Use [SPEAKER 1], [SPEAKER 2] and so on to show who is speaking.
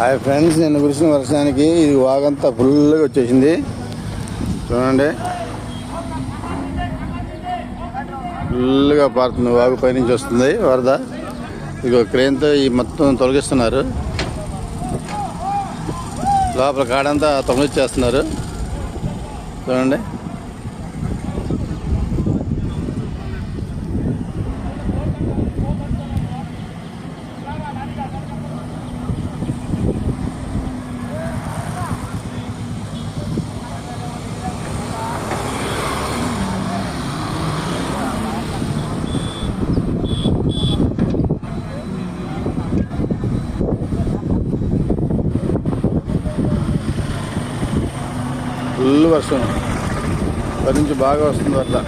[SPEAKER 1] Hi friends, నేను కురిసిన వర్షానికి ఇది వాగంతా ఫుల్గా వచ్చేసింది. చూడండి, ఫుల్గా పారుతుంది. వాగు పైనుంచి వస్తుంది వరద. ఇదిగో క్రేన్తో ఈ మొత్తం తొలగిస్తున్నారు. లోపల కాడంతా తొలగిచ్చేస్తున్నారు. చూడండి, ఫుల్ వర్షం పై నుంచి బాగా వస్తుంది వరద.